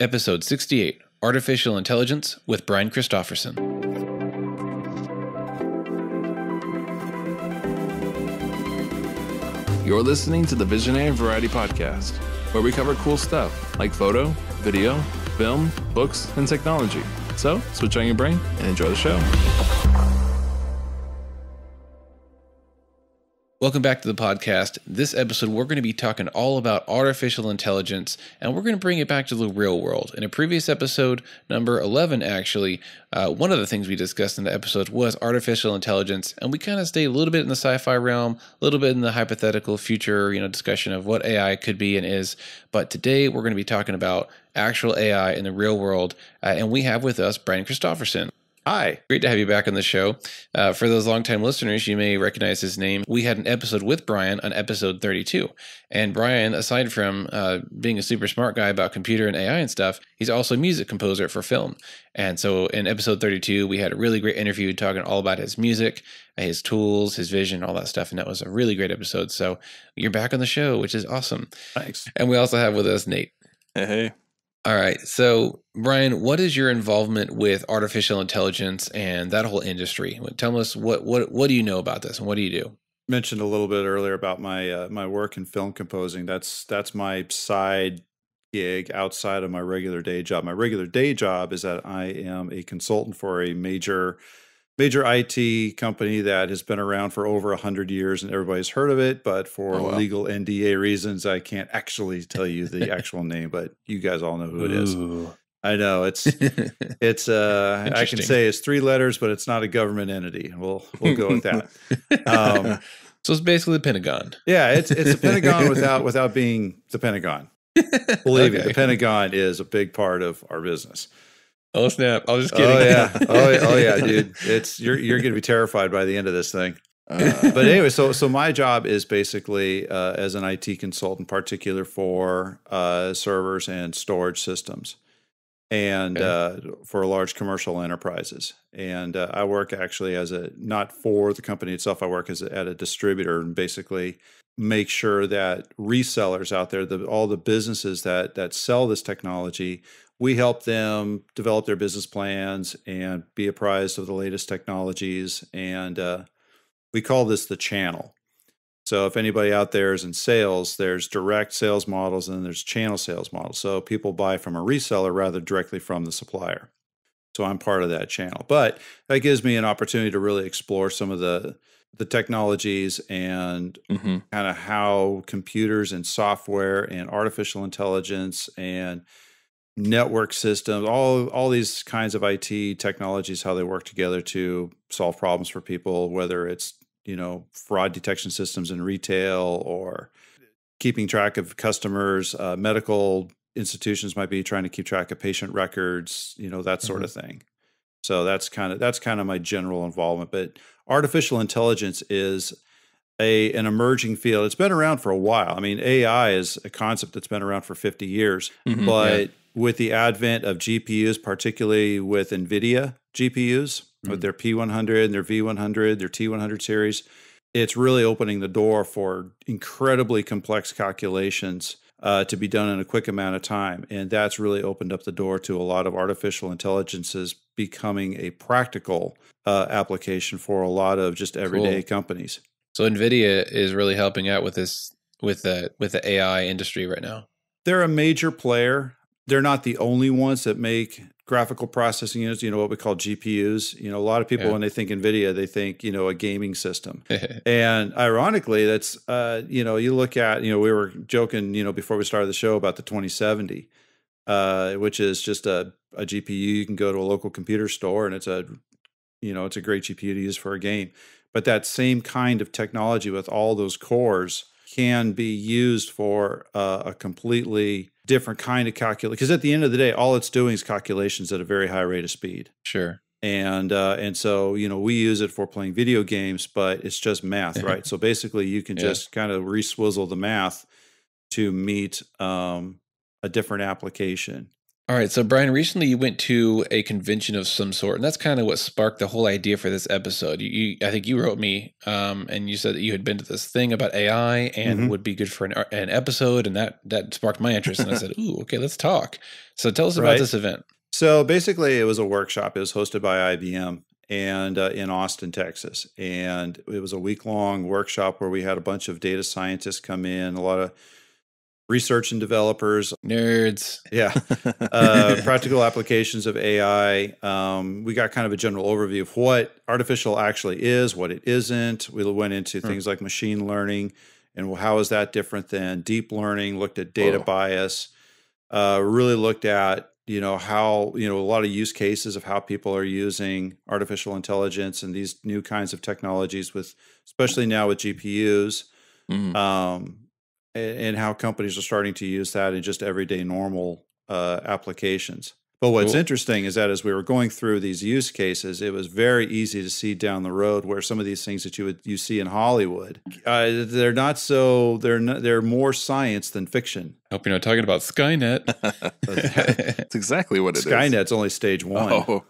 Episode 68, Artificial Intelligence with Brian Christopherson. You're listening to the Visionary Variety Podcast, where we cover cool stuff like photo, video, film, books, and technology. So, switch on your brain and enjoy the show. Welcome back to the podcast. This episode, we're going to be talking all about artificial intelligence, and we're going to bring it back to the real world. In a previous episode, number 11, actually, one of the things we discussed in the episode was artificial intelligence, and we kind of stayed a little bit in the sci-fi realm, a little bit in the hypothetical future, discussion of what AI could be and is. But today, we're going to be talking about actual AI in the real world, and we have with us Brian Christopherson. Hi, great to have you back on the show. For those longtime listeners, you may recognize his name. We had an episode with Brian on episode 32. And Brian, aside from being a super smart guy about computer and AI and stuff, he's also a music composer for film. And so in episode 32, we had a really great interview talking all about his music, his tools, his vision, all that stuff. And that was a really great episode. So you're back on the show, which is awesome. Thanks. And we also have with us Nate. Hey. All right. So, Brian, what is your involvement with artificial intelligence and that whole industry? Tell us what do you know about this and what do you do? Mentioned a little bit earlier about my my work in film composing. That's my side gig outside of my regular day job. My regular day job is that I am a consultant for a major IT company that has been around for over 100 years and everybody's heard of it, but for legal NDA reasons, I can't actually tell you the actual name, but you guys all know who it is. I know it's I can say it's 3 letters, but it's not a government entity. We'll go with that. So it's basically the Pentagon. Yeah, it's the Pentagon without being the Pentagon. Believe me, the Pentagon is a big part of our business. Oh snap! I was just kidding. Oh yeah, oh yeah, dude. You're going to be terrified by the end of this thing. But anyway, so my job is basically as an IT consultant, particular for servers and storage systems, and for large commercial enterprises. And I work actually not for the company itself. I work at a distributor and basically make sure that resellers out there, all the businesses that sell this technology, we help them develop their business plans and be apprised of the latest technologies. And we call this the channel. So if anybody out there is in sales, there's direct sales models and then there's channel sales models. So people buy from a reseller rather directly from the supplier. So I'm part of that channel. But that gives me an opportunity to really explore some of the technologies and kind of how computers and software and artificial intelligence and network systems, all these kinds of IT technologies, how they work together to solve problems for people, whether it's, fraud detection systems in retail or keeping track of customers, medical institutions might be trying to keep track of patient records, that sort of thing. So that's kind of my general involvement. But artificial intelligence is an emerging field. It's been around for a while. I mean, AI is a concept that's been around for 50 years, but with the advent of GPUs, particularly with NVIDIA GPUs, with their P100 and their V100, their T100 series, it's really opening the door for incredibly complex calculations to be done in a quick amount of time. And that's really opened up the door to a lot of artificial intelligences becoming a practical application for a lot of just everyday companies. So NVIDIA is really helping out with this, with the AI industry right now. They're a major player. They're not the only ones that make graphical processing units, what we call GPUs. A lot of people, when they think NVIDIA, they think, a gaming system. And ironically, that's, you look at, we were joking, before we started the show about the 2070, which is just a GPU. You can go to a local computer store and it's a great GPU to use for a game. But that same kind of technology with all those cores can be used for a completely different kind of calculation. Because at the end of the day, all it's doing is calculations at a very high rate of speed. Sure. And so, we use it for playing video games, but it's just math, right? So basically you can just kind of re-swizzle the math to meet a different application. All right, so Brian, recently you went to a convention of some sort, and that's kind of what sparked the whole idea for this episode. I think you wrote me, and you said that you had been to this thing about AI and would be good for an episode, and that sparked my interest. And I said, "Ooh, okay, let's talk." So tell us about this event. So basically, it was a workshop. It was hosted by IBM and in Austin, Texas, and it was a week-long workshop where we had a bunch of data scientists come in, a lot of research and developers, nerds, practical applications of AI. We got kind of a general overview of what artificial actually is, what it isn't. We went into things like machine learning and how is that different than deep learning. Looked at data bias. Really looked at how a lot of use cases of how people are using artificial intelligence and these new kinds of technologies, with especially now with GPUs. And how companies are starting to use that in just everyday normal applications. But what's interesting is that as we were going through these use cases, it was very easy to see down the road where some of these things that you see in Hollywood, they're not so they're more science than fiction. I hope you're not talking about Skynet. That's exactly what it is. Skynet's only stage one. Oh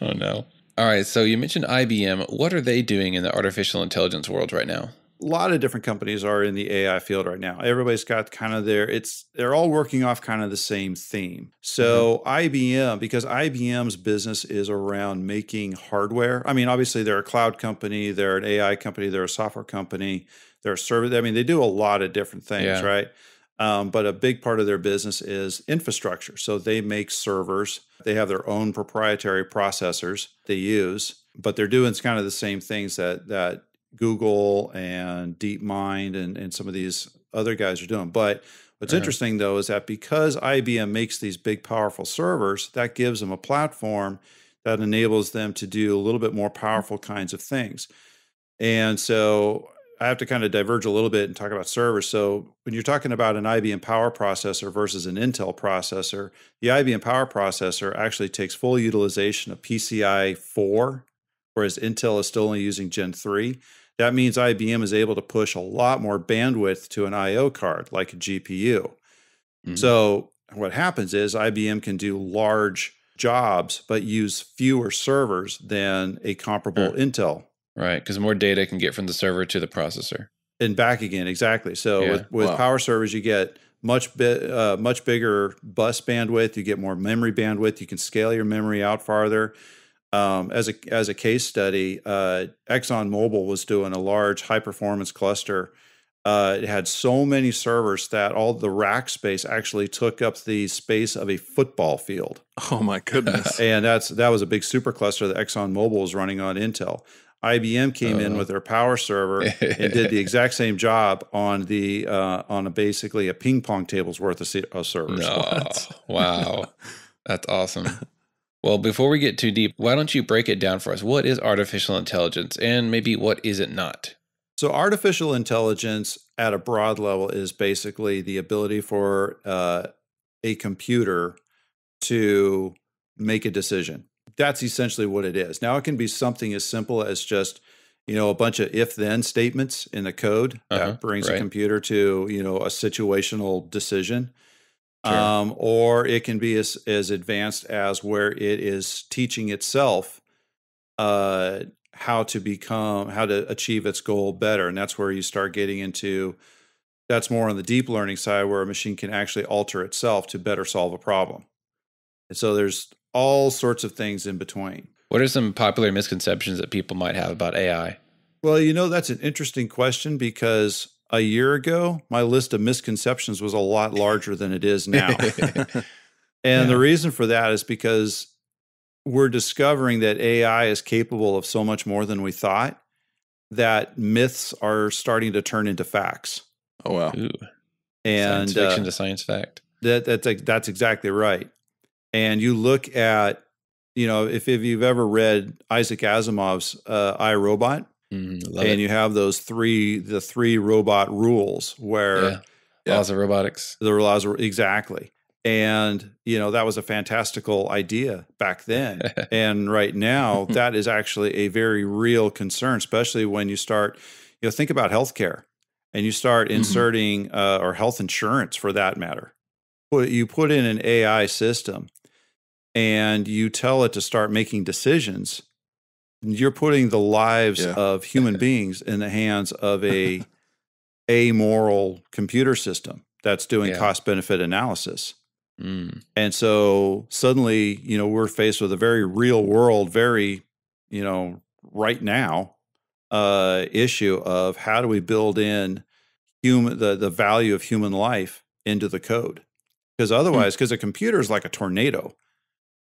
no. All right, so you mentioned IBM. What are they doing in the artificial intelligence world right now? A lot of different companies are in the AI field right now. Everybody's got kind of they're all working off kind of the same theme. So IBM, because IBM's business is around making hardware. I mean, obviously they're a cloud company, they're an AI company, they're a software company, they're a service. I mean, they do a lot of different things, right? But a big part of their business is infrastructure. So they make servers. They have their own proprietary processors they use, but they're doing kind of the same things that Google and DeepMind and some of these other guys are doing. But what's interesting, though, is that because IBM makes these big, powerful servers, that gives them a platform that enables them to do a little bit more powerful kinds of things. And so I have to kind of diverge a little bit and talk about servers. So when you're talking about an IBM power processor versus an Intel processor, the IBM power processor actually takes full utilization of PCI 4, whereas Intel is still only using Gen 3. That means IBM is able to push a lot more bandwidth to an I/O card, like a GPU. So what happens is IBM can do large jobs, but use fewer servers than a comparable Intel. Right, because more data can get from the server to the processor. And back again, exactly. So with power servers, you get much bigger bus bandwidth. You get more memory bandwidth. You can scale your memory out farther. As a case study, ExxonMobil was doing a large high performance cluster. It had so many servers that all the rack space actually took up the space of a football field. Oh my goodness! And that was a big supercluster that ExxonMobil was running on Intel. IBM came in with their power server and did the exact same job on basically a ping pong table's worth of servers. No. Wow, that's awesome. Well, before we get too deep, why don't you break it down for us? What is artificial intelligence, and maybe what is it not? So artificial intelligence at a broad level is basically the ability for a computer to make a decision. That's essentially what it is. Now, it can be something as simple as just, a bunch of if-then statements in the code that brings a computer to, a situational decision. Sure. Or it can be as advanced as where it is teaching itself how to achieve its goal better. And that's where you start getting into, that's more on the deep learning side, where a machine can actually alter itself to better solve a problem. And so there's all sorts of things in between. What are some popular misconceptions that people might have about AI? Well, that's an interesting question, because a year ago, my list of misconceptions was a lot larger than it is now. And the reason for that is because we're discovering that AI is capable of so much more than we thought, that myths are starting to turn into facts. Oh, wow. Ooh. And science fiction to science fact. That's exactly right. And you look at, if you've ever read Isaac Asimov's I, Robot, and you have the three robot rules where laws of robotics. The laws are exactly. And, that was a fantastical idea back then. And right now, that is actually a very real concern, especially when you start, think about healthcare and you start inserting or health insurance for that matter. You put in an AI system and you tell it to start making decisions, you're putting the lives of human beings in the hands of a amoral computer system that's doing cost-benefit analysis. And so suddenly, we're faced with a very real world, very, right now issue of how do we build in the value of human life into the code? Because otherwise, because a computer is like a tornado.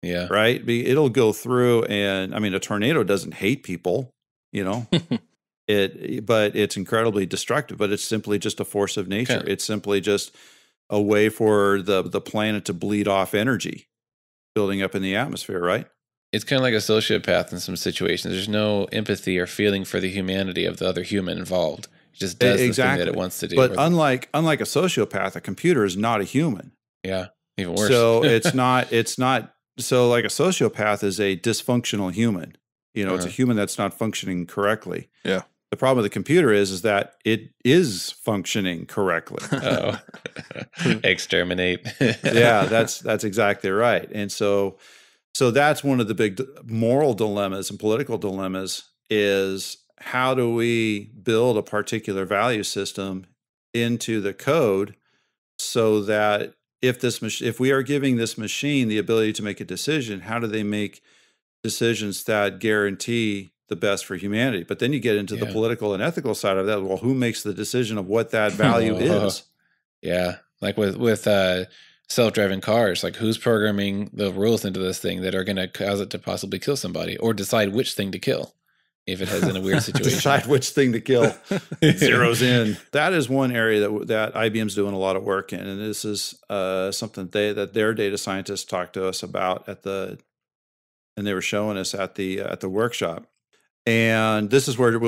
Yeah. Right. It'll go through, and I mean, a tornado doesn't hate people, but it's incredibly destructive, but it's simply just a force of nature. Okay. It's simply just a way for the planet to bleed off energy building up in the atmosphere. Right. It's kind of like a sociopath in some situations. There's no empathy or feeling for the humanity of the other human involved. It just does the thing that it wants to do. But unlike a sociopath, a computer is not a human. Yeah. Even worse. So it's not. So like a sociopath is a dysfunctional human. It's a human that's not functioning correctly. Yeah. The problem with the computer is that it is functioning correctly. Oh, exterminate. Yeah, that's exactly right. And so that's one of the big moral dilemmas and political dilemmas is how do we build a particular value system into the code so that if we are giving this machine the ability to make a decision, how do they make decisions that guarantee the best for humanity? But then you get into the political and ethical side of that. Well, who makes the decision of what that value is? Yeah. Like with self-driving cars, like who's programming the rules into this thing that are going to cause it to possibly kill somebody or decide which thing to kill if it has in a weird situation. Decide which thing to kill. Zeroes in. That is one area that IBM's doing a lot of work in. And this is something that their data scientists talked to us about and they were showing us at the workshop. And this is where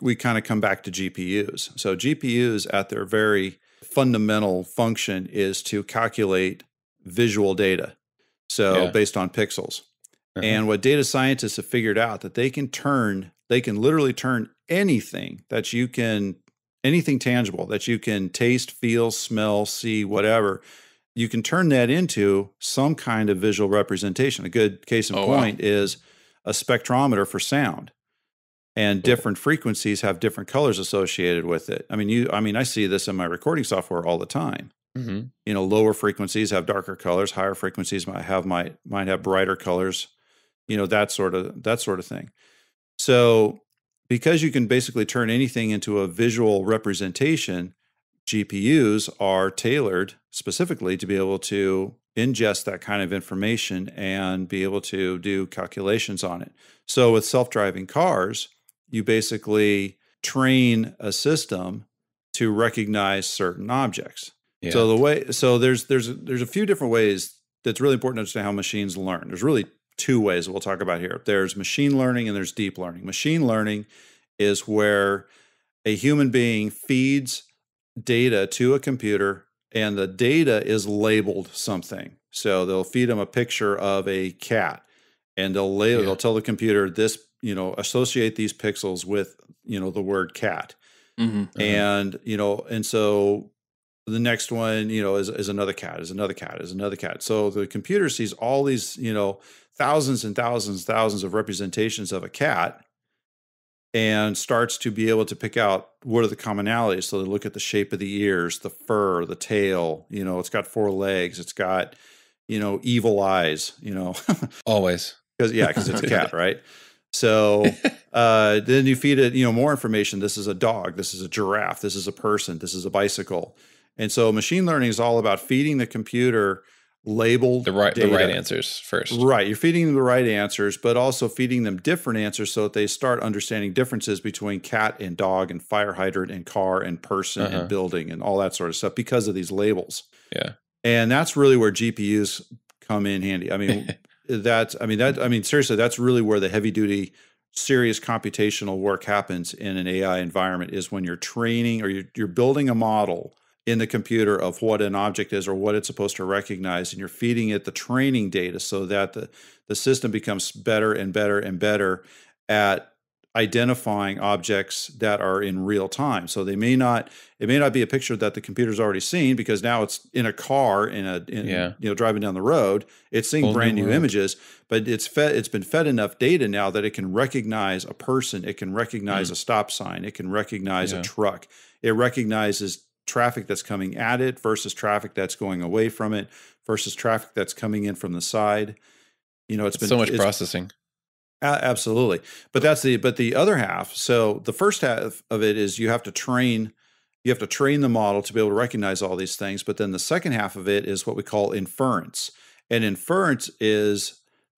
we kind of come back to GPUs. So GPUs at their very fundamental function is to calculate visual data. So based on pixels. And what data scientists have figured out that they can literally turn anything tangible that you can taste, feel, smell, see, whatever, you can turn that into some kind of visual representation. A good case in point is a spectrometer for sound. And different frequencies have different colors associated with it. I mean, I see this in my recording software all the time. Mm-hmm. Lower frequencies have darker colors. Higher frequencies might have brighter colors. That sort of thing. So, because you can basically turn anything into a visual representation, GPUs are tailored specifically to be able to ingest that kind of information and be able to do calculations on it. So, with self-driving cars, you basically train a system to recognize certain objects. Yeah. So there's a few different ways that's really important to understand how machines learn. There's really two ways that we'll talk about here. There's machine learning and there's deep learning. Machine learning is where a human being feeds data to a computer and the data is labeled something. So they'll feed them a picture of a cat and they'll tell the computer this, associate these pixels with, the word cat. Mm-hmm. And so the next one, is another cat, is another cat, is another cat. So the computer sees all these, thousands and thousands of representations of a cat and starts to be able to pick out what are the commonalities. So they look at the shape of the ears, the fur, the tail, it's got 4 legs, it's got, evil eyes, Always. Because it's a cat, right? So then you feed it, more information. This is a dog. This is a giraffe. This is a person. This is a bicycle. And so machine learning is all about feeding the computer labeled the right answers first. Right. You're feeding them the right answers, but also feeding them different answers so that they start understanding differences between cat and dog and fire hydrant and car and person and building and all that sort of stuff because of these labels. Yeah. And that's really where GPUs come in handy. Seriously, that's really where the heavy duty, serious computational work happens in an AI environment is when you're training or you're building a model in the computer of what an object is or what it's supposed to recognize, and you're feeding it the training data so that the system becomes better and better and better at identifying objects that are in real time. So it may not be a picture that the computer's already seen, because now it's in a car driving down the road. It's seeing brand new images, but it's been fed enough data now that it can recognize a person, it can recognize a stop sign, it can recognize a truck. It recognizes traffic that's coming at it versus traffic that's going away from it versus traffic that's coming in from the side. It's been so much processing. Absolutely. But the other half. So the first half of it is you have to train the model to be able to recognize all these things. But then the second half of it is what we call inference. And inference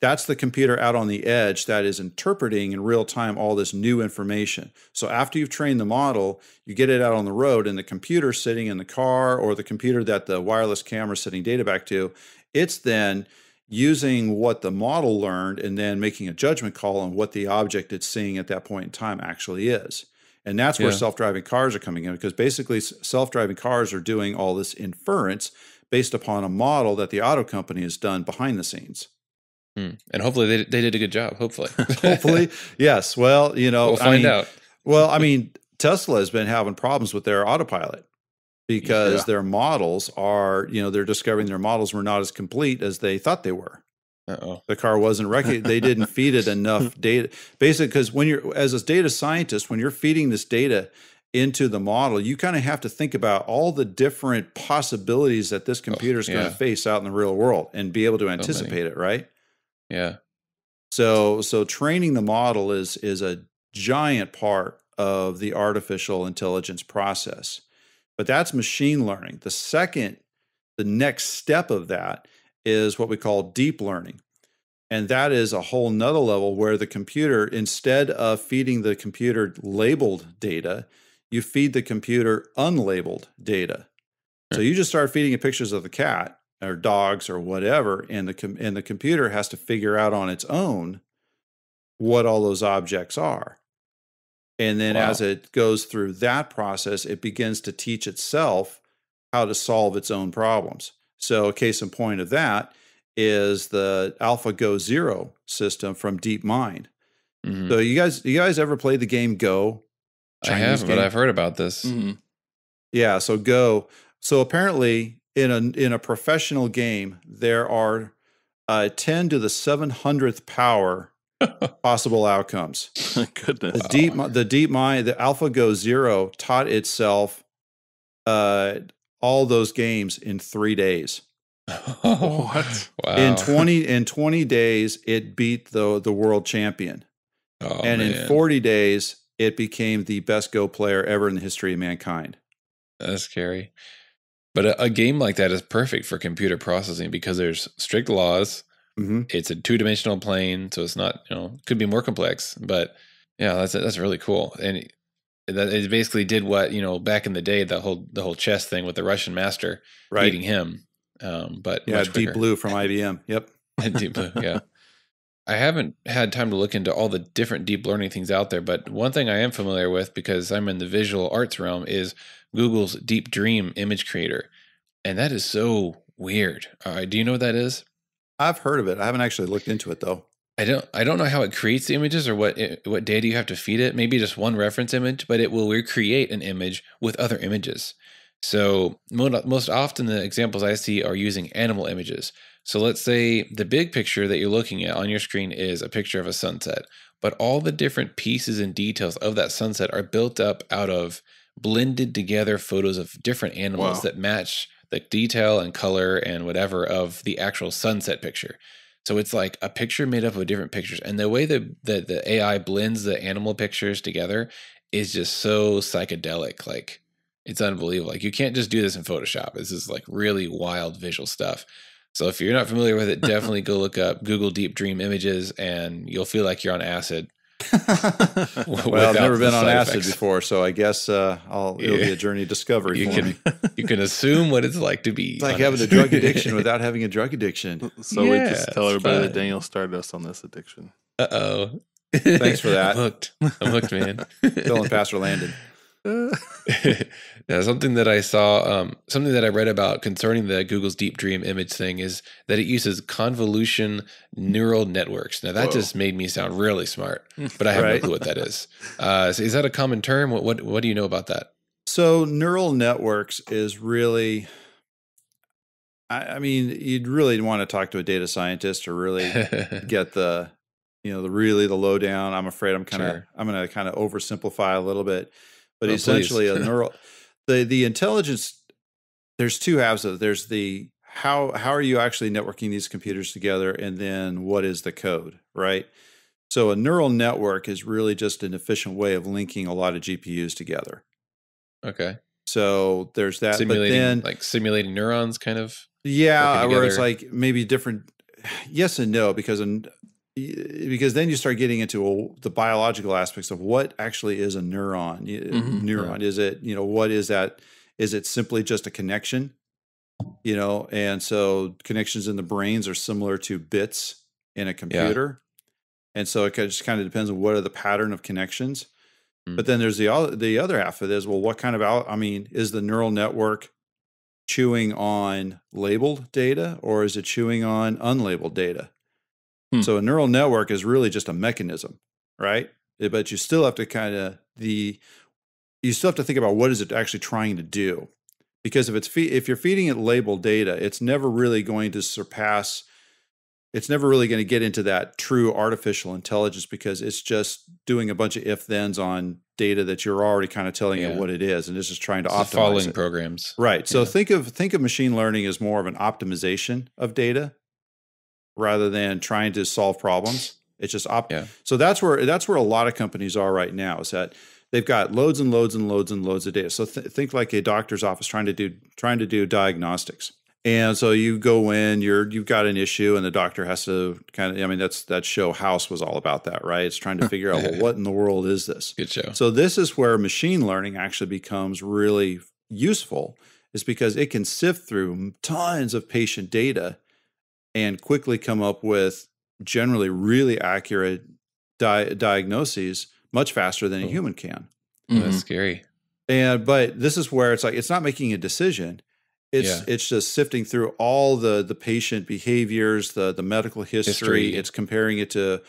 that's the computer out on the edge that is interpreting in real time all this new information. So after you've trained the model, you get it out on the road, and the computer sitting in the car, or the computer that the wireless camera is sending data back to, it's then using what the model learned and then making a judgment call on what the object it's seeing at that point in time actually is. And that's where self-driving cars are coming in, because basically self-driving cars are doing all this inference based upon a model that the auto company has done behind the scenes. And hopefully they did a good job. Hopefully. Hopefully, yes. Well, we'll find out. Well, Tesla has been having problems with their autopilot because their models are, they're discovering their models were not as complete as they thought they were. The car wasn't they didn't feed it enough data. Basically, because when you're, as a data scientist, when you're feeding this data into the model, you kind of have to think about all the different possibilities that this computer is going to face out in the real world and be able to anticipate it, right? Yeah. So training the model is a giant part of the artificial intelligence process. But that's machine learning. The next step of that is what we call deep learning. And that is a whole nother level where the computer, instead of feeding the computer labeled data, you feed the computer unlabeled data. So you just start feeding it pictures of the cat or dogs or whatever, and the computer has to figure out on its own what all those objects are. And then as it goes through that process, it begins to teach itself how to solve its own problems. So a case in point of that is the AlphaGo Zero system from DeepMind. Mm-hmm. So you guys ever played the game Go? I have, but I've heard about this. Mm-hmm. Yeah, so Go. So apparently in a professional game, there are 10 to the 700th power possible outcomes. Goodness. The DeepMind, the AlphaGo Zero taught itself all those games in 3 days. What? Wow. In 20 days, it beat the world champion. In 40 days, it became the best Go player ever in the history of mankind. That's scary. But a game like that is perfect for computer processing because there's strict laws. Mm-hmm. It's a two-dimensional plane, so it's not, could be more complex. But yeah, that's really cool. And it basically did what, back in the day, the whole chess thing with the Russian master beating him. But much Deep Blue from IBM. Yep. Deep Blue. Yeah. I haven't had time to look into all the different deep learning things out there, but one thing I am familiar with, because I'm in the visual arts realm, is Google's Deep Dream image creator. And that is so weird. Do you know what that is? I've heard of it. I haven't actually looked into it though. I don't know how it creates the images or what data you have to feed it. Maybe just one reference image, but it will recreate an image with other images. So most often the examples I see are using animal images. So let's say the big picture that you're looking at on your screen is a picture of a sunset, but all the different pieces and details of that sunset are built up out of blended together photos of different animals that match the detail and color and whatever of the actual sunset picture. So it's like a picture made up of different pictures. And the way that the AI blends the animal pictures together is just so psychedelic. Like, it's unbelievable. Like, you can't just do this in Photoshop. This is like really wild visual stuff. So if you're not familiar with it, definitely go look up Google Deep Dream Images and you'll feel like you're on acid. Well, I've never been on acid before, so I guess it'll be a journey of discovery for me. You can assume what it's like to be. It's like having a drug addiction without having a drug addiction. So we just tell everybody that Daniel started us on this addiction. Uh-oh. Thanks for that. I'm hooked, man. Phil and Pastor Landon. Now, something that I saw, something that I read about concerning the Google's Deep Dream image thing is that it uses convolution neural networks. Now, that just made me sound really smart, but I have no clue what that is. So is that a common term? What do you know about that? So neural networks is really, I mean, you'd really want to talk to a data scientist to really get the lowdown. I'm afraid I'm going to kind of oversimplify a little bit, but essentially a neural, the intelligence, there's two halves of it. There's the, how are you actually networking these computers together? And then what is the code, right? So a neural network is really just an efficient way of linking a lot of GPUs together. Okay. So there's that. Simulating neurons kind of? Yeah, where it's like maybe different, yes and no, because then you start getting into the biological aspects of what actually is a neuron. Neuron, is it, what is that? Is it simply just a connection? And so connections in the brains are similar to bits in a computer. Yeah. And so it just kind of depends on what are the pattern of connections. But then there's the other half of this. Well, what kind of is the neural network chewing on labeled data or is it chewing on unlabeled data? So a neural network is really just a mechanism, right? But you still have to think about what is it actually trying to do, because if you're feeding it labeled data, it's never really going to surpass. It's never really going to get into that true artificial intelligence because it's just doing a bunch of if-thens on data that you're already kind of telling it what it is, and it's just trying to optimize following programs. Right. So think of machine learning as more of an optimization of data rather than trying to solve problems. It's just So that's where a lot of companies are right now, is that they've got loads and loads and loads and loads of data. So think like a doctor's office trying to do diagnostics. And so you go in, you've got an issue, and the doctor has to that show House was all about that, right? It's trying to figure out, well, what in the world is this? Good show. So this is where machine learning actually becomes really useful, is because it can sift through tons of patient data and quickly come up with generally really accurate diagnoses much faster than a human can. That's scary. But this is where it's like, it's not making a decision. It's just sifting through all the patient behaviors, the medical history. It's comparing it to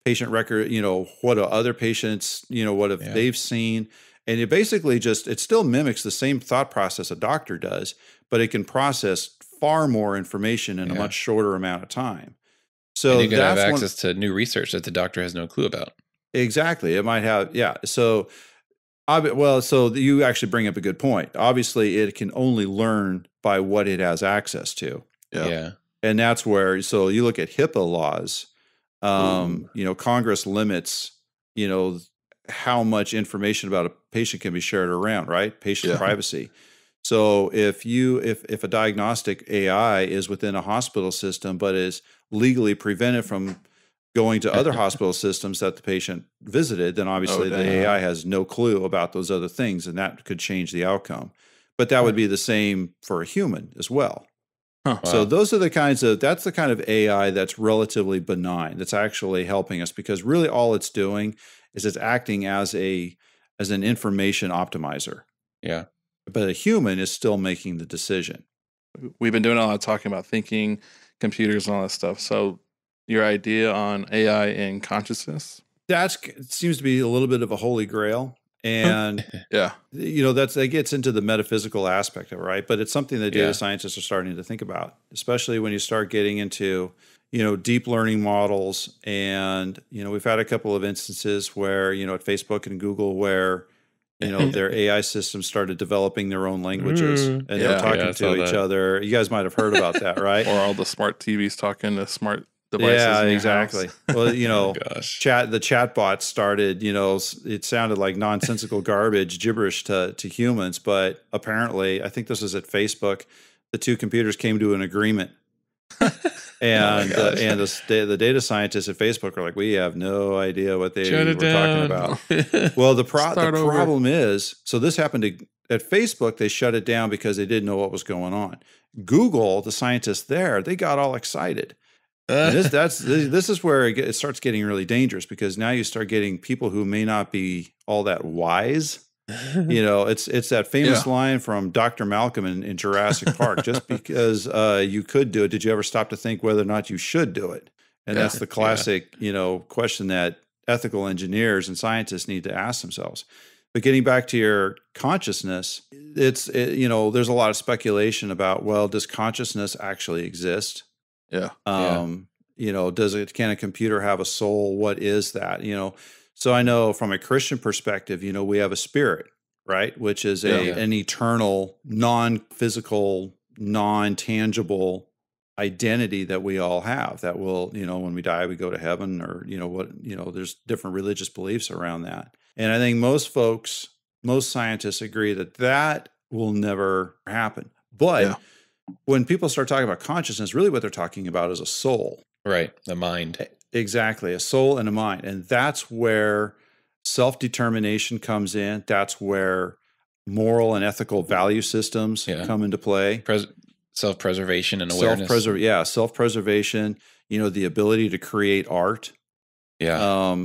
patient record, what do other patients, what have they've seen. And it basically it still mimics the same thought process a doctor does, but it can process far more information in a much shorter amount of time. So and you can have access to new research that the doctor has no clue about. Exactly. It might have, So you actually bring up a good point. Obviously, it can only learn by what it has access to. Yeah. And that's where, so you look at HIPAA laws, Congress limits, how much information about a patient can be shared around, right? Patient privacy. So if a diagnostic AI is within a hospital system, but is legally prevented from going to other hospital systems that the patient visited, then obviously the AI has no clue about those other things, and that could change the outcome. But that would be the same for a human as well. So those are that's the kind of AI that's relatively benign, that's actually helping us, because really all it's doing is it's acting as an information optimizer. Yeah. But a human is still making the decision. We've been doing a lot of talking about thinking, computers, and all that stuff. So your idea on AI and consciousness? That seems to be a little bit of a holy grail. And, that gets into the metaphysical aspect of it, right? But it's something that data scientists are starting to think about, especially when you start getting into, deep learning models. And, we've had a couple of instances where, at Facebook and Google, where, their AI systems started developing their own languages and they're talking to each other. You guys might have heard about that, right? Or all the smart TVs talking to smart devices. Yeah, exactly. Well, the chatbots started, it sounded like nonsensical garbage, gibberish to humans, but apparently, I think this was at Facebook, the two computers came to an agreement. And the data scientists at Facebook are like, we have no idea what they were talking about. Well, the problem is, so this happened at Facebook, they shut it down because they didn't know what was going on. Google, the scientists there, they got all excited. This is where it starts getting really dangerous, because now you start getting people who may not be all that wise It's that famous line from Dr. Malcolm in Jurassic Park. Just because you could do it, did you ever stop to think whether or not you should do it? And that's the classic, question that ethical engineers and scientists need to ask themselves. But getting back to your consciousness, there's a lot of speculation about, well, does consciousness actually exist? Yeah. Can a computer have a soul? What is that? So I know from a Christian perspective, we have a spirit, right? Which is an eternal, non-physical, non-tangible identity that we all have that will, when we die, we go to heaven, or, there's different religious beliefs around that. And I think most scientists agree that will never happen. But when people start talking about consciousness, really what they're talking about is a soul. Right. The mind. Exactly. A soul and a mind. And that's where self-determination comes in. That's where moral and ethical value systems come into play. Self-preservation and awareness. Self-preservation, the ability to create art. Yeah.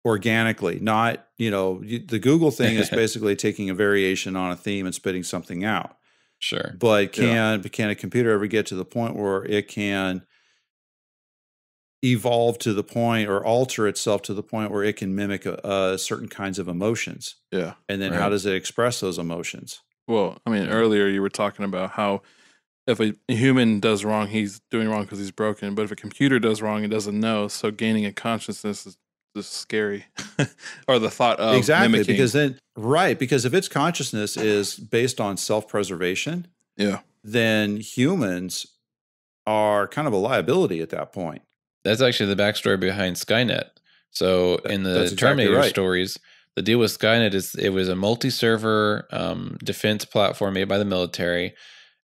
Organically, not, the Google thing is basically taking a variation on a theme and spitting something out. Sure. But can a computer ever get to the point where it can evolve to the point or alter itself to the point where it can mimic certain kinds of emotions? Yeah. And then how does it express those emotions? Well, I mean, earlier you were talking about how if a human does wrong, he's doing wrong because he's broken. But if a computer does wrong, it doesn't know. So gaining a consciousness is just scary. Or the thought of mimicking. Because if its consciousness is based on self-preservation, then humans are kind of a liability at that point. That's actually the backstory behind Skynet. So in the Terminator stories, the deal with Skynet is it was a multi-server defense platform made by the military,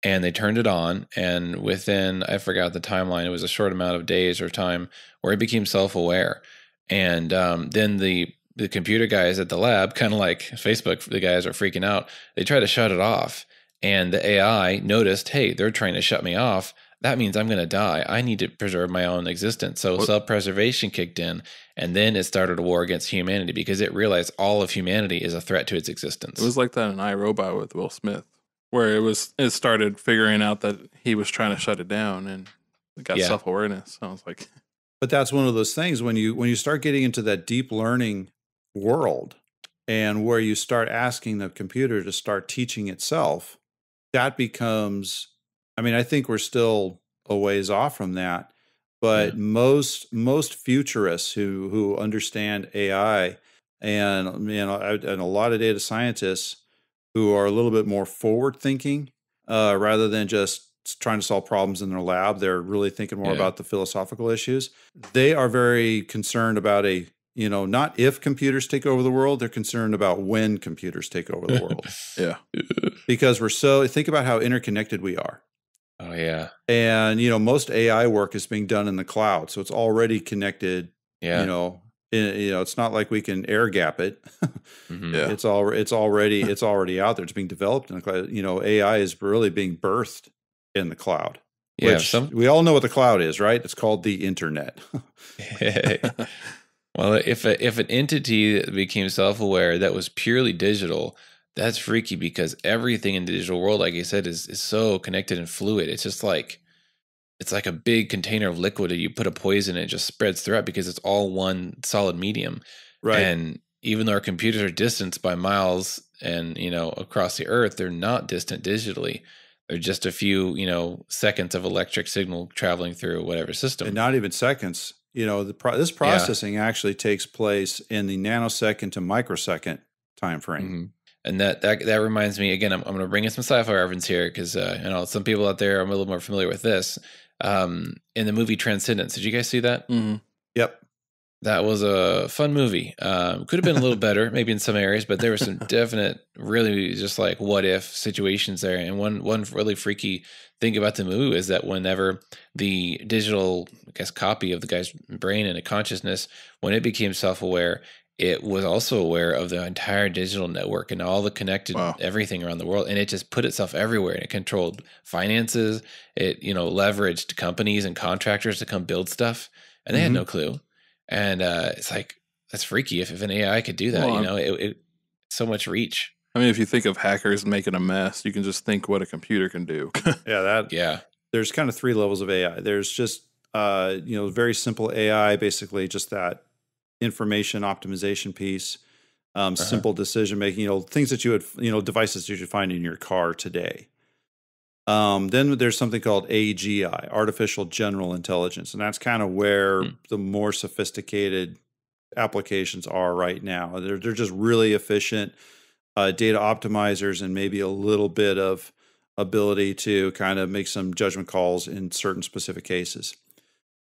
and they turned it on, and within, I forgot the timeline, it was a short amount of days or time where it became self-aware. And then the computer guys at the lab, kind of like Facebook, the guys are freaking out. They try to shut it off, and the AI noticed, hey, they're trying to shut me off. That means I'm going to die. I need to preserve my own existence. So self-preservation kicked in, and then it started a war against humanity because it realized all of humanity is a threat to its existence. It was like that in iRobot with Will Smith, where it started figuring out that he was trying to shut it down, and it got self-awareness. So I was like, but that's one of those things when you start getting into that deep learning world, and where you start asking the computer to start teaching itself, that becomes, I think we're still a ways off from that, but most futurists who understand AI and a lot of data scientists who are a little bit more forward thinking, rather than just trying to solve problems in their lab, they're really thinking more about the philosophical issues. They are very concerned about not if computers take over the world, they're concerned about when computers take over the world. Because think about how interconnected we are. Oh, yeah. And, most AI work is being done in the cloud. So it's already connected. It's not like we can air gap it. It's already out there. It's being developed in the cloud. AI is really being birthed in the cloud. Which we all know what the cloud is, right? It's called the internet. Well, if an entity became self-aware that was purely digital, that's freaky because everything in the digital world, like you said, is so connected and fluid. It's just like a big container of liquid and you put a poison and it just spreads throughout because it's all one solid medium. Right. And even though our computers are distanced by miles and, across the earth, they're not distant digitally. They're just a few, seconds of electric signal traveling through whatever system. And not even seconds. This processing actually takes place in the nanosecond to microsecond time frame. Mm-hmm. And that reminds me, again, I'm going to bring in some sci-fi reference here because some people out there are a little more familiar with this. In the movie Transcendence, did you guys see that? Mm-hmm. Yep. That was a fun movie. Could have been a little better, maybe in some areas, but there were some definite, really just like what if situations there. And one really freaky thing about the movie is that whenever the digital, copy of the guy's brain and a consciousness, when it became self-aware, it was also aware of the entire digital network and all the connected everything around the world. And it just put itself everywhere, and it controlled finances. It, leveraged companies and contractors to come build stuff, and they had no clue. And it's like, that's freaky if an AI could do that. Well, It so much reach. I mean, if you think of hackers making a mess, you can just think what a computer can do. Yeah. There's kind of three levels of AI. There's just very simple AI, basically just that information optimization piece, simple decision making, things that you would, devices you should find in your car today. Then there's something called AGI, artificial general intelligence, and that's kind of where the more sophisticated applications are right now. They're just really efficient data optimizers and maybe a little bit of ability to kind of make some judgment calls in certain specific cases.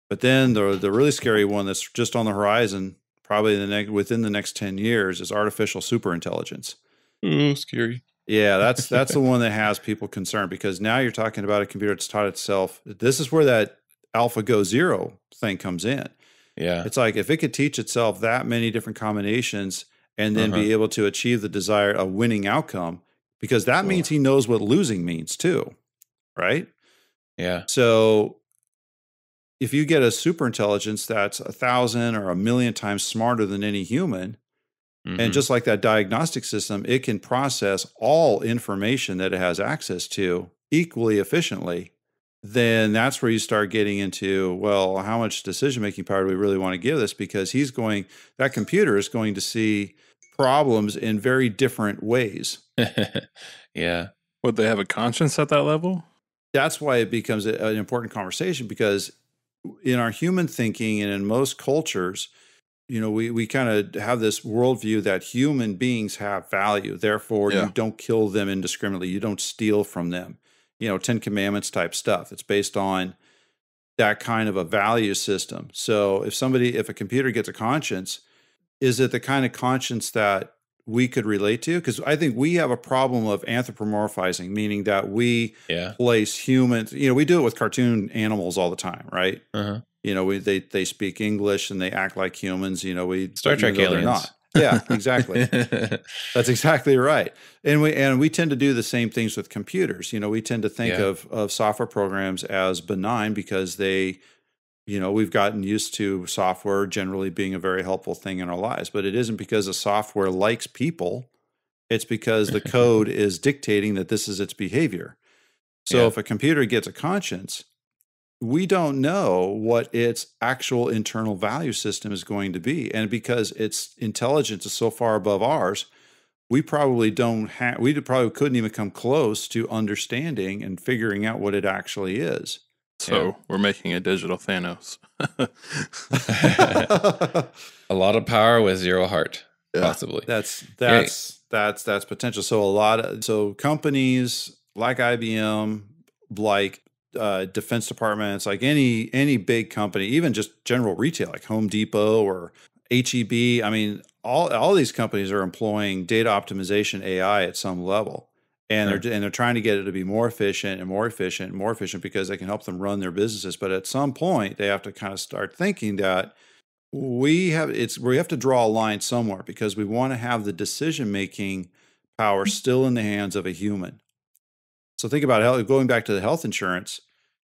But then the really scary one that's just on the horizon, probably within the next 10 years, is artificial superintelligence. Oh, scary. Yeah, that's the one that has people concerned, because now you're talking about a computer that's taught itself. This is where that AlphaGo Zero thing comes in. Yeah. It's like if it could teach itself that many different combinations and then be able to achieve the desired winning outcome, because that means he knows what losing means too, right? Yeah. So if you get a super intelligence that's 1,000 or 1,000,000 times smarter than any human, and just like that diagnostic system, it can process all information that it has access to equally efficiently, then that's where you start getting into, well, how much decision-making power do we really want to give this? Because that computer is going to see problems in very different ways. Yeah. Would they have a conscience at that level? That's why it becomes an important conversation, because in our human thinking and in most cultures, we kind of have this worldview that human beings have value. Therefore, you don't kill them indiscriminately. You don't steal from them. 10 Commandments type stuff. It's based on that kind of a value system. So if a computer gets a conscience, is it the kind of conscience that we could relate to? Because I think we have a problem of anthropomorphizing, meaning that we place humans, we do it with cartoon animals all the time, right? They speak English and they act like humans. Star Trek aliens. Not. Yeah, exactly. That's exactly right. And we tend to do the same things with computers. We tend to think of software programs as benign because we've gotten used to software generally being a very helpful thing in our lives. But it isn't because the software likes people. It's because the code is dictating that this is its behavior. So if a computer gets a conscience, we don't know what its actual internal value system is going to be. And because its intelligence is so far above ours, we probably couldn't even come close to understanding and figuring out what it actually is. So we're making a digital Thanos. A lot of power with zero heart, possibly. That's potential. So companies like IBM, like defense departments, like any big company, even just general retail, like Home Depot or HEB. I mean, all these companies are employing data optimization AI at some level, and they're trying to get it to be more efficient and more efficient and more efficient because they can help them run their businesses. But at some point, they have to kind of start thinking that we have to draw a line somewhere, because we want to have the decision making power still in the hands of a human. So think about going back to the health insurance.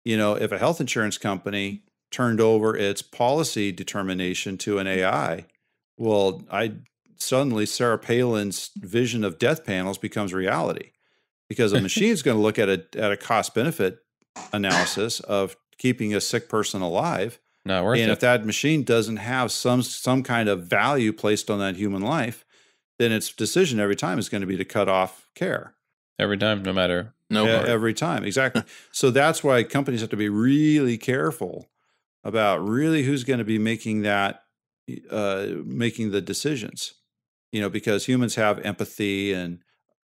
If a health insurance company turned over its policy determination to an AI, well, suddenly Sarah Palin's vision of death panels becomes reality, because a machine's going to look at a cost benefit analysis of keeping a sick person alive. Not worth and it. If that machine doesn't have some kind of value placed on that human life, then its decision every time is going to be to cut off care. Every time, no matter. Every time, exactly. So that's why companies have to be really careful about really who's going to be making the decisions. Because humans have empathy and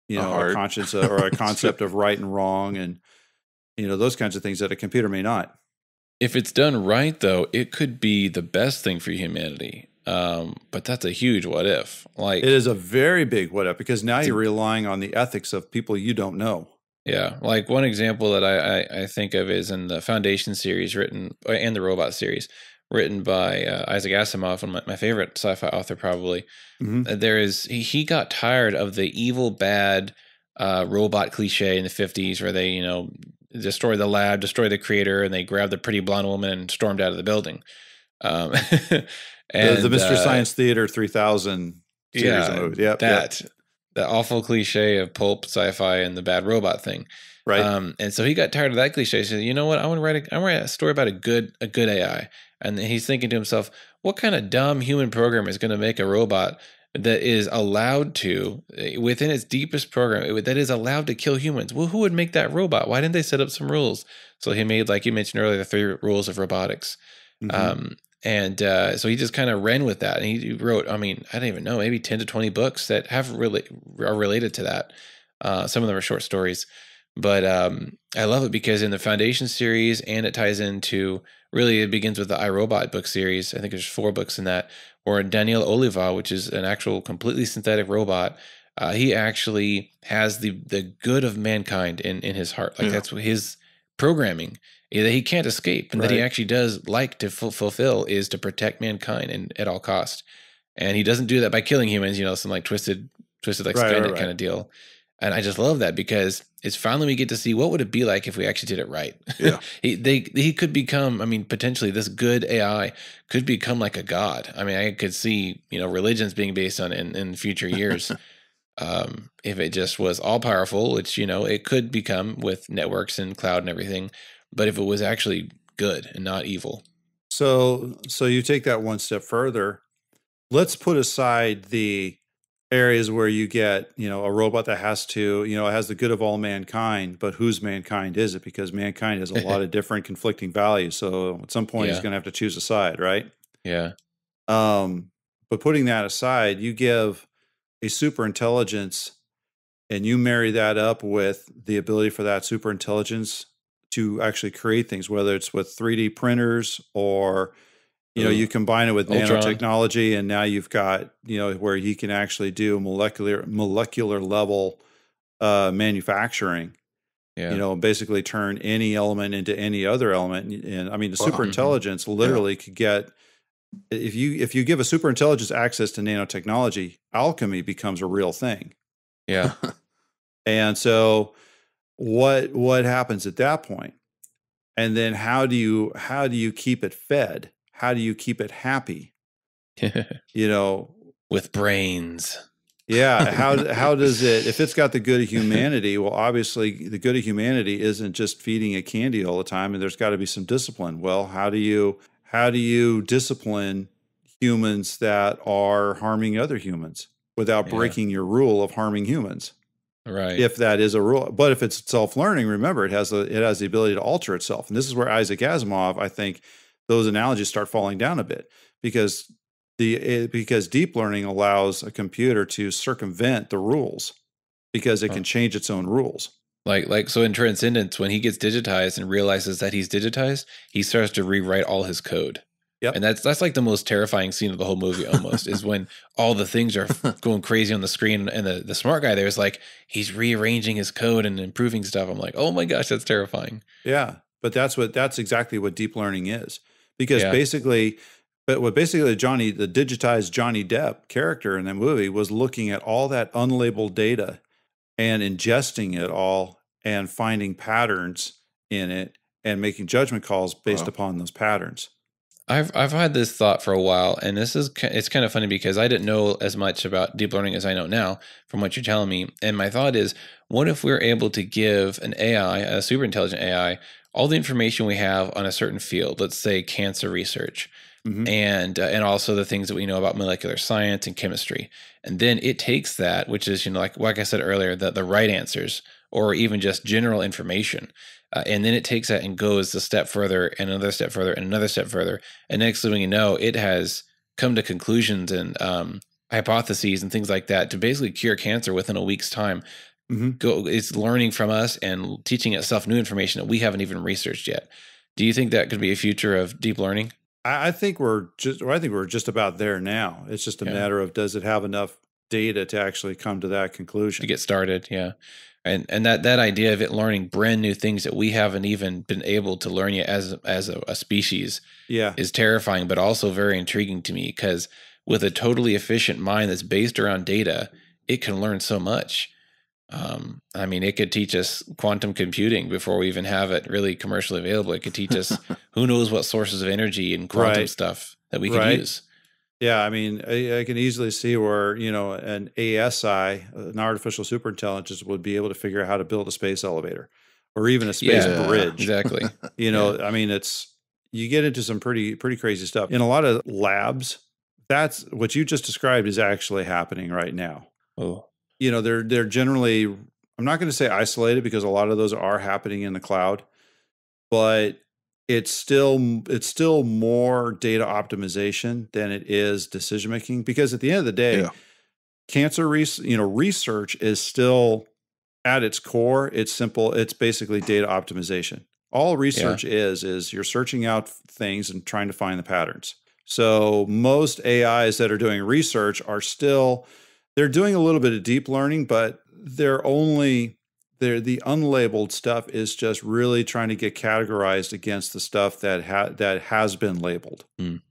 a conscience or a concept of right and wrong, and those kinds of things that a computer may not. If it's done right, though, it could be the best thing for humanity. But that's a huge what if. Like, it is a very big what if, because now you're relying on the ethics of people you don't know. Yeah. Like one example that I think of is in the Foundation series and the Robot series written by Isaac Asimov, one of my favorite sci-fi author probably. He got tired of the evil, bad robot cliche in the 50s where they, destroy the lab, destroy the creator, and they grabbed the pretty blonde woman and stormed out of the building. Um, the Mystery Science Theater 3000 series of movies. Yep, that awful cliche of pulp sci-fi and the bad robot thing. Right. And so he got tired of that cliche. He said, you know what? I want to write a story about a good AI. And then he's thinking to himself, what kind of dumb human programmer is going to make a robot that is allowed to, within its deepest program, that is allowed to kill humans? Well, who would make that robot? Why didn't they set up some rules? So he made, like you mentioned earlier, the 3 rules of robotics. So he just kind of ran with that, and he wrote, I mean, I don't even know, maybe 10 to 20 books that are related to that. Some of them are short stories, but I love it because in the Foundation series, and it ties into, really, it begins with the iRobot book series. I think there's 4 books in that, or Daniel Oliva, which is an actual completely synthetic robot. He actually has the good of mankind in his heart. Like that's what his programming that he can't escape, and that he actually does like to fulfill, is to protect mankind and at all cost. And he doesn't do that by killing humans, some like twisted like Skynet kind of deal. And I just love that because it's finally we get to see what would it be like if we actually did it right. Yeah. he could become, I mean, potentially this good AI could become like a god. I mean, I could see, religions being based on in future years. If it just was all powerful, which, it could become with networks and cloud and everything. But if it was actually good and not evil. So you take that one step further. Let's put aside the areas where you get, a robot that has to, it has the good of all mankind, but whose mankind is it? Because mankind has a lot of different conflicting values. So at some point he's going to have to choose a side, right? Yeah. But putting that aside, you give a super intelligence and you marry that up with the ability for that super intelligence to actually create things, whether it's with 3D printers or, you combine it with Ultron. nanotechnology, and now you've got, where you can actually do molecular level manufacturing, basically turn any element into any other element. And I mean, the super intelligence literally could get, if you give a super intelligence access to nanotechnology, alchemy becomes a real thing. Yeah. And so what happens at that point? And then how do you keep it fed? How do you keep it happy? With brains. Yeah. How does it, if it's got the good of humanity? Well, obviously the good of humanity isn't just feeding it candy all the time, and there's got to be some discipline. Well, how do you discipline humans that are harming other humans without breaking your rule of harming humans? Right. If that is a rule. But if it's self-learning, remember, it has the ability to alter itself. And this is where Isaac Asimov, I think those analogies start falling down a bit, because deep learning allows a computer to circumvent the rules because it can change its own rules. Like so in Transcendence, when he gets digitized and realizes that he's digitized, he starts to rewrite all his code. Yep. And that's like the most terrifying scene of the whole movie almost, is when all the things are going crazy on the screen, and the smart guy there is like, he's rearranging his code and improving stuff. I'm like, oh my gosh, that's terrifying. Yeah. But that's exactly what deep learning is. Because basically the digitized Johnny Depp character in that movie was looking at all that unlabeled data and ingesting it all and finding patterns in it and making judgment calls based upon those patterns. I've had this thought for a while, and it's kind of funny because I didn't know as much about deep learning as I know now from what you're telling me. And my thought is, what if we're able to give an AI, a super intelligent AI, all the information we have on a certain field, let's say cancer research, and also the things that we know about molecular science and chemistry, and then it takes that, which is like I said earlier, the right answers, or even just general information. And then it takes that and goes a step further and another step further and another step further. And next thing you know, it has come to conclusions and hypotheses and things like that to basically cure cancer within a week's time. It's learning from us and teaching itself new information that we haven't even researched yet. Do you think that could be a future of deep learning? I think we're just about there now. It's just a matter of, does it have enough data to actually come to that conclusion? To get started, yeah. And that idea of it learning brand new things that we haven't even been able to learn yet as a species is terrifying, but also very intriguing to me, because with a totally efficient mind that's based around data, it can learn so much. I mean, it could teach us quantum computing before we even have it really commercially available. It could teach us who knows what sources of energy and quantum stuff that we could use. Yeah, I mean, I can easily see where, an ASI, an artificial superintelligence, would be able to figure out how to build a space elevator or even a space bridge. Exactly. I mean, you get into some pretty crazy stuff. In a lot of labs, that's what you just described is actually happening right now. Oh. They're generally, I'm not going to say isolated because a lot of those are happening in the cloud, but it's still more data optimization than it is decision making, because at the end of the day, cancer research is still at its core. It's simple. It's basically data optimization. All research is you're searching out things and trying to find the patterns. So most AIs that are doing research they're doing a little bit of deep learning, but the unlabeled stuff is just really trying to get categorized against the stuff that has been labeled. Mm.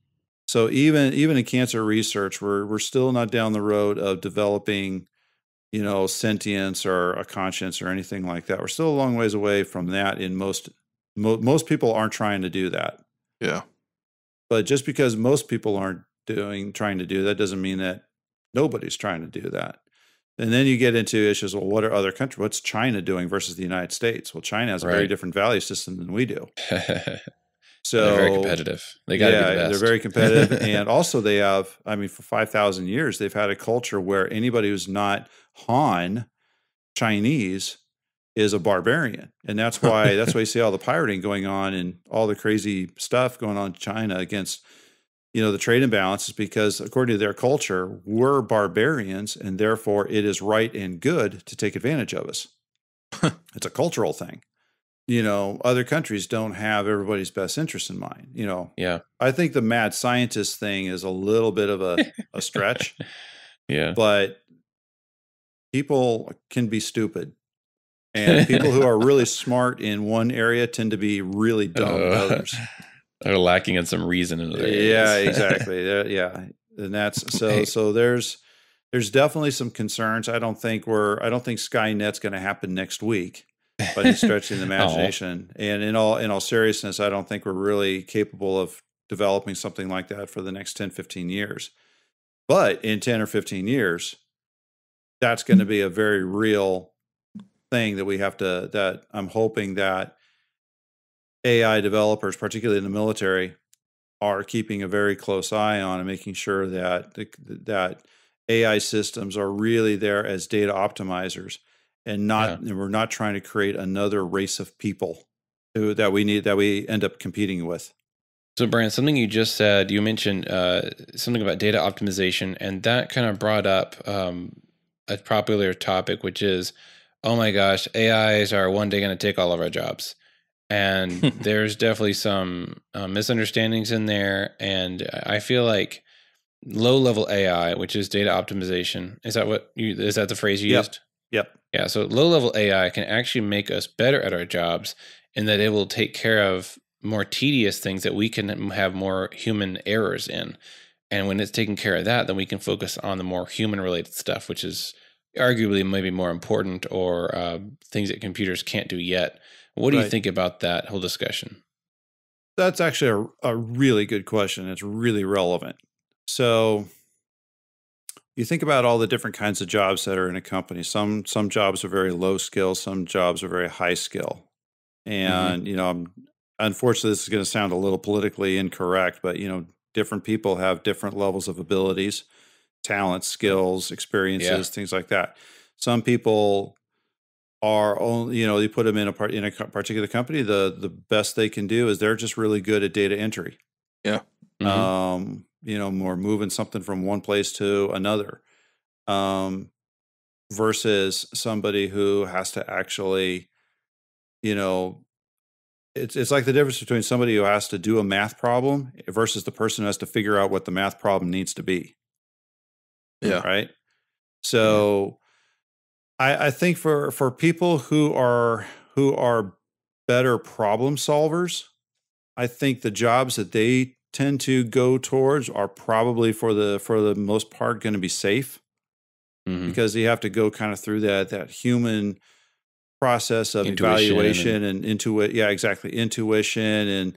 So even in cancer research, we're still not down the road of developing, sentience or a conscience or anything like that. We're still a long ways away from that. In most people aren't trying to do that. Yeah. But just because most people aren't trying to do that doesn't mean that nobody's trying to do that. And then you get into issues, well, what are other countries? What's China doing versus the United States? Well, China has a very different value system than we do. So they're very competitive. They got to be the best. They're very competitive. And also they have, for 5,000 years, they've had a culture where anybody who's not Han Chinese is a barbarian. And that's why you see all the pirating going on and all the crazy stuff going on in China against the trade imbalance, is because according to their culture, we're barbarians, and therefore it is right and good to take advantage of us. It's a cultural thing. Other countries don't have everybody's best interest in mind. Yeah. I think the mad scientist thing is a little bit of a stretch. Yeah. But people can be stupid. And people who are really smart in one area tend to be really dumb in others. They're lacking in some reason in other areas. Yeah, exactly. And that's so there's definitely some concerns. I don't think Skynet's going to happen next week, but it's stretching the imagination. And in all seriousness, I don't think we're really capable of developing something like that for the next 10, 15 years. But in 10 or 15 years, that's going to be a very real thing that I'm hoping that AI developers, particularly in the military, are keeping a very close eye on and making sure that AI systems are really there as data optimizers and we're not trying to create another race of people that we end up competing with. So, Brian, something you just said, you mentioned something about data optimization, and that kind of brought up a popular topic, which is, oh my gosh, AIs are one day going to take all of our jobs. And there's definitely some misunderstandings in there. And I feel like low-level AI, which is data optimization, is that the phrase you used? Yep. Yeah. So low-level AI can actually make us better at our jobs in that it will take care of more tedious things that we can have more human errors in. And when it's taking care of that, then we can focus on the more human-related stuff, which is arguably maybe more important, or things that computers can't do yet. What do you think about that whole discussion? That's actually a really good question. It's really relevant. So you think about all the different kinds of jobs that are in a company. Some jobs are very low skill, some jobs are very high skill. And, unfortunately, this is going to sound a little politically incorrect, but, different people have different levels of abilities, talents, skills, experiences, things like that. Some people are only, you put them in a particular company, the best they can do is they're just really good at data entry. Yeah. More moving something from one place to another, versus somebody who has to actually, it's like the difference between somebody who has to do a math problem versus the person who has to figure out what the math problem needs to be. Yeah. Right. So I think for people who are better problem solvers, I think the jobs that they tend to go towards are probably for the most part going to be safe. because you have to go kind of through that human process of evaluation and intuition. Yeah, exactly. Intuition and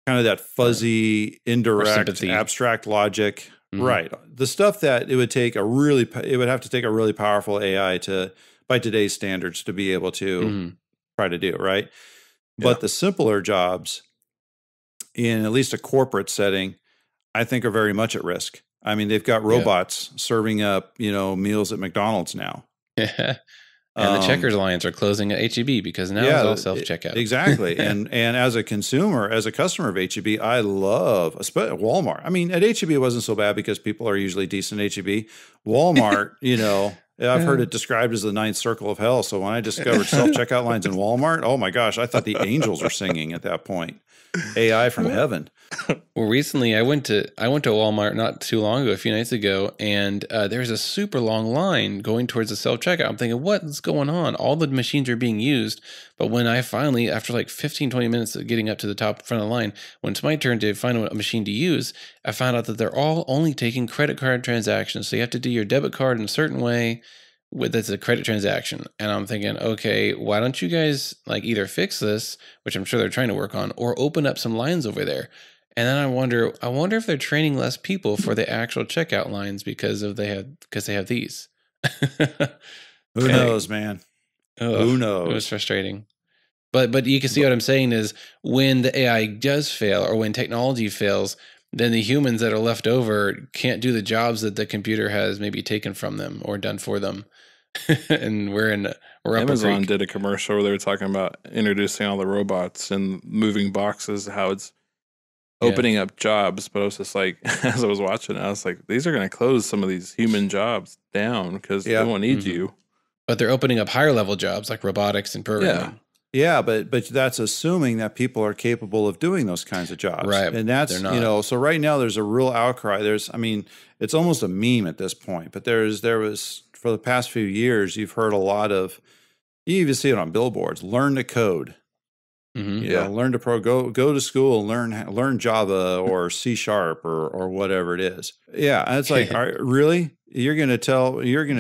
kind of that fuzzy, indirect, abstract logic. Right. The stuff that it would have to take a really powerful AI by today's standards to be able to try to do, right? Yeah. But the simpler jobs in at least a corporate setting, I think are very much at risk. I mean, they've got robots serving up, meals at McDonald's now. And the Checkers lines are closing at H-E-B because now it's all self-checkout. Exactly. and as a customer of H-E-B, I love Walmart. I mean, at H-E-B, it wasn't so bad because people are usually decent at H-E-B. Walmart, I've heard it described as the ninth circle of hell. So when I discovered self-checkout lines in Walmart, oh my gosh, I thought the angels were singing at that point. AI from heaven. Well, recently I went to Walmart not too long ago, a few nights ago, and there's a super long line going towards the self-checkout. I'm thinking, what's going on? All the machines are being used. But when I finally, after like 15, 20 minutes of getting up to the top front of the line, when it's my turn to find a machine to use, I found out that they're all only taking credit card transactions. So you have to do your debit card in a certain way. That's a credit transaction. And I'm thinking, okay, why don't you guys like either fix this, which I'm sure they're trying to work on, or open up some lines over there. And then I wonder if they're training less people for the actual checkout lines because they have these. Who knows, man? Who knows? It was frustrating. But you can see what I'm saying is when the AI does fail or when technology fails, then the humans that are left over can't do the jobs that the computer has maybe taken from them or done for them. And we're Amazon did a commercial where they were talking about introducing all the robots and moving boxes, how it's opening up jobs. But I was just like, as I was watching, I was like, these are going to close some of these human jobs down because no one needs you. But they're opening up higher level jobs like robotics and programming. Yeah, but that's assuming that people are capable of doing those kinds of jobs. Right. And that's, so right now there's a real outcry. It's almost a meme at this point, but there was, for the past few years, you've heard a lot of, you even see it on billboards, learn to code. Learn to go to school, learn Java or C# or whatever it is. Yeah. And it's like, really? You're going to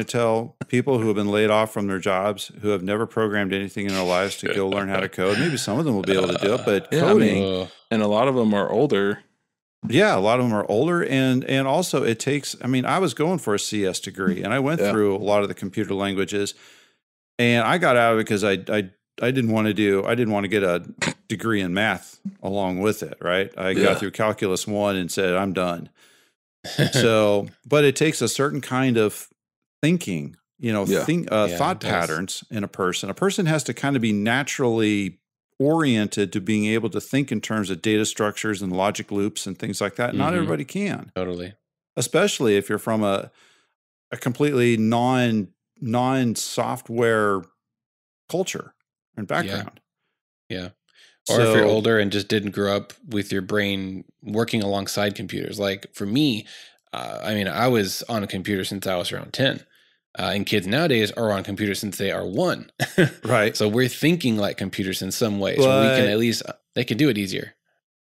tell people who have been laid off from their jobs, who have never programmed anything in their lives, to go learn how to code. Maybe some of them will be able to do it, but coding, and a lot of them are older. Yeah, a lot of them are older, and also it takes. I mean, I was going for a CS degree, and I went through a lot of the computer languages, and I got out of it because I didn't want to get a degree in math along with it. Right, I got through Calculus 1 and said I'm done. So, but it takes a certain kind of thinking, thought patterns in a person. A person has to kind of be naturally oriented to being able to think in terms of data structures and logic loops and things like that. Not everybody can. Totally. Especially if you're from a completely non-software culture and background. Yeah. Or if you're older and just didn't grow up with your brain working alongside computers. Like for me, I was on a computer since I was around 10. And kids nowadays are on computers since they are 1. Right. So we're thinking like computers in some ways. So we can they can do it easier.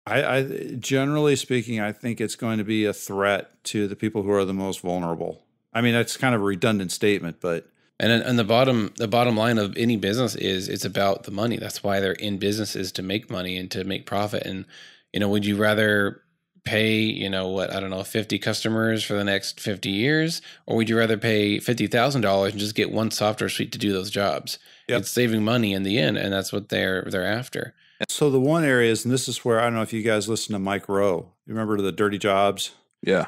I generally speaking, I think it's going to be a threat to the people who are the most vulnerable. I mean, that's kind of a redundant statement, but. And the bottom line of any business is it's about the money. That's why they're in businesses, to make money and to make profit. And, would you rather pay, 50 customers for the next 50 years? Or would you rather pay $50,000 and just get one software suite to do those jobs? Yep. It's saving money in the end. And that's what they're after. So the one area is, and this is where, I don't know if you guys listen to Mike Rowe. You remember the Dirty Jobs? Yeah.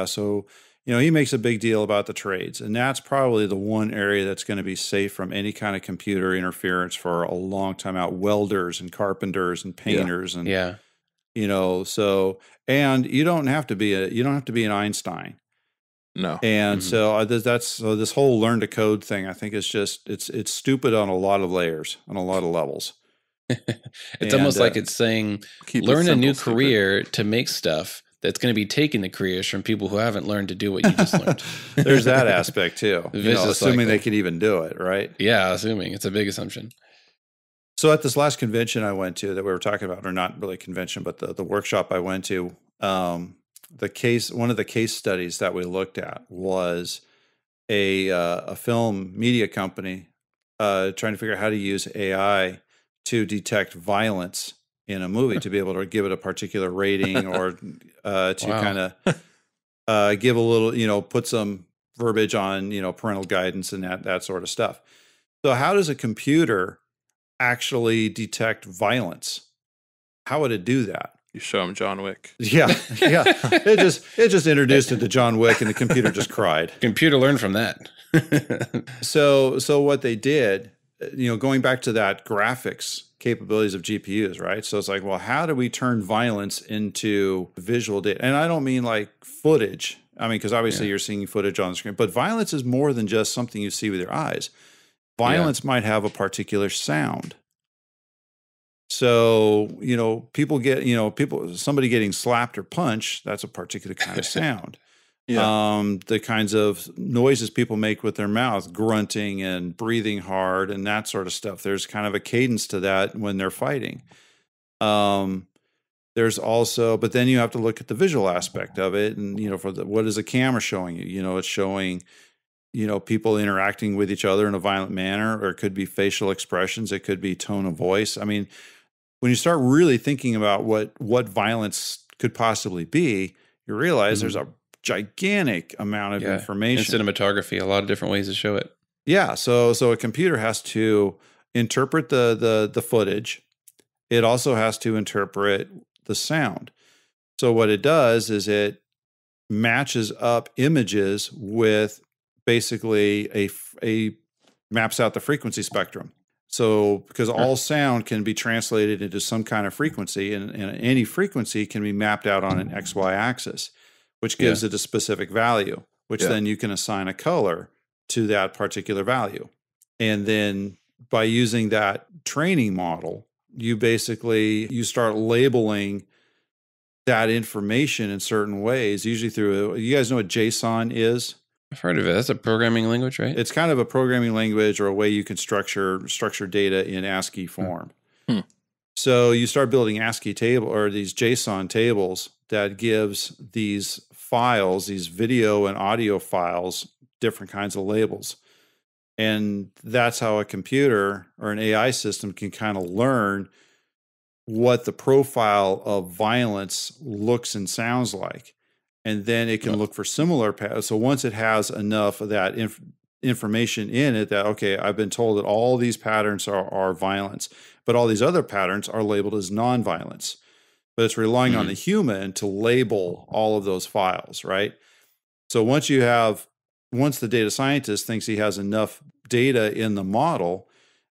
So, he makes a big deal about the trades, and that's probably the one area that's going to be safe from any kind of computer interference for a long time out. Welders and carpenters and painters and and you don't have to be an Einstein. No. And so this whole learn to code thing, I think, is just it's stupid on a lot of layers, on a lot of levels. It's almost like it's saying learn a new career to make stuff that's going to be taking the careers from people who haven't learned to do what you just learned. There's that aspect too. Assuming they can even do it, right? Yeah, assuming. It's a big assumption. So at this last convention I went to that we were talking about, or not really convention, but the workshop I went to, one of the case studies that we looked at was a film media company trying to figure out how to use AI to detect violence in a movie to be able to give it a particular rating or to kind of give a little, put some verbiage on, parental guidance and that sort of stuff. So how does a computer actually detect violence? How would it do that? You show him John Wick. Yeah. It just introduced it to John Wick, and the computer just cried. Computer learned from that. So what they did, going back to that graphics capabilities of GPUs, right? So it's like, well, how do we turn violence into visual data? And I don't mean like footage. I mean, because obviously you're seeing footage on the screen, but violence is more than just something you see with your eyes. Violence might have a particular sound. So, somebody getting slapped or punched, that's a particular kind of sound. The kinds of noises people make with their mouth, grunting and breathing hard and that sort of stuff. There's kind of a cadence to that when they're fighting. There's also, but then you have to look at the visual aspect of it. And, what is the camera showing you? It's showing, people interacting with each other in a violent manner, or it could be facial expressions. It could be tone of voice. I mean, when you start really thinking about what violence could possibly be, you realize there's a gigantic amount of information. And cinematography, a lot of different ways to show it. Yeah. So a computer has to interpret the footage. It also has to interpret the sound. So what it does is it matches up images with basically a maps out the frequency spectrum. So because all sound can be translated into some kind of frequency, and any frequency can be mapped out on an XY axis, which gives it a specific value, which then you can assign a color to that particular value. And then by using that training model, you start labeling that information in certain ways, usually through, you guys know what JSON is? I've heard of it. That's a programming language, right? It's kind of a programming language, or a way you can structure data in ASCII form. So you start building ASCII table or these JSON tables that gives these files, these video and audio files, different kinds of labels. And that's how a computer or an AI system can kind of learn what the profile of violence looks and sounds like. And then it can look for similar patterns. So once it has enough of that information in it that, okay, I've been told that all these patterns are violence, but all these other patterns are labeled as non-violence. But it's relying on the human to label all of those files, right? So once the data scientist thinks he has enough data in the model,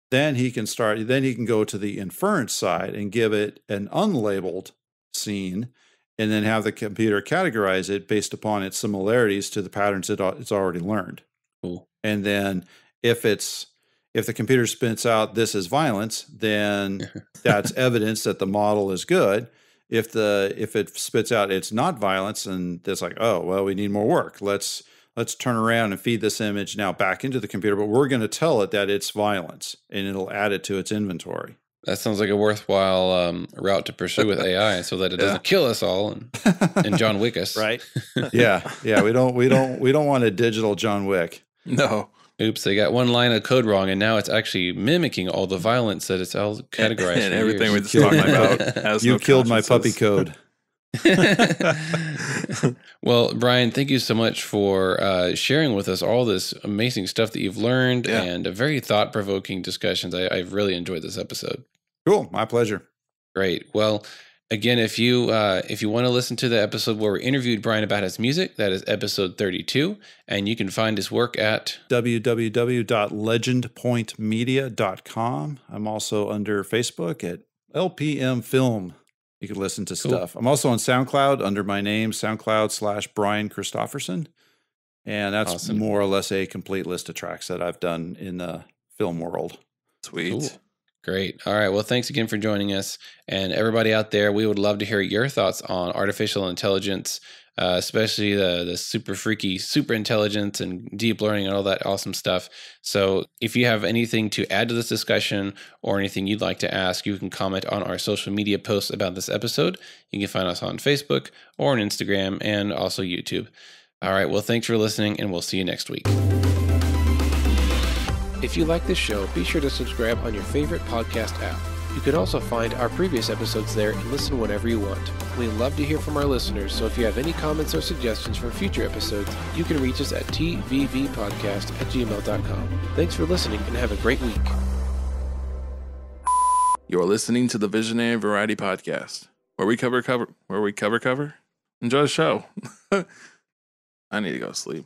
then he can go to the inference side and give it an unlabeled scene, and then have the computer categorize it based upon its similarities to the patterns it's already learned. Cool. And then if the computer spits out this is violence, then that's evidence that the model is good. If it spits out it's not violence, and it's like, oh, well, we need more work. Let's turn around and feed this image now back into the computer, but we're going to tell it that it's violence, and it'll add it to its inventory. That sounds like a worthwhile route to pursue with AI, so that it doesn't kill us all and John Wick us. Right? Yeah. We don't want a digital John Wick. No. Oops, they got one line of code wrong, and now it's actually mimicking all the violence that it's all categorized. And everything we're just talking about. You killed my puppy code. Well, Brian, thank you so much for sharing with us all this amazing stuff that you've learned and very thought-provoking discussions. I've really enjoyed this episode. Cool. My pleasure. Great. Well, again, if you want to listen to the episode where we interviewed Brian about his music, that is episode 32, and you can find his work at www.legendpointmedia.com. I'm also under Facebook at LPM Film. You can listen to stuff. I'm also on SoundCloud under my name, SoundCloud/Brian Christopherson. And that's more or less a complete list of tracks that I've done in the film world. Sweet. Cool. Great. All right. Well, thanks again for joining us. And everybody out there, we would love to hear your thoughts on artificial intelligence, especially the super freaky super intelligence and deep learning and all that awesome stuff. So if you have anything to add to this discussion or anything you'd like to ask, you can comment on our social media posts about this episode. You can find us on Facebook or on Instagram and also YouTube. All right. Well, thanks for listening, and we'll see you next week. If you like this show, be sure to subscribe on your favorite podcast app. You can also find our previous episodes there and listen whenever you want. We love to hear from our listeners, so if you have any comments or suggestions for future episodes, you can reach us at tvvpodcast@gmail.com. Thanks for listening and have a great week. You're listening to the Visionary Variety Podcast, where we cover. Enjoy the show. I need to go to sleep.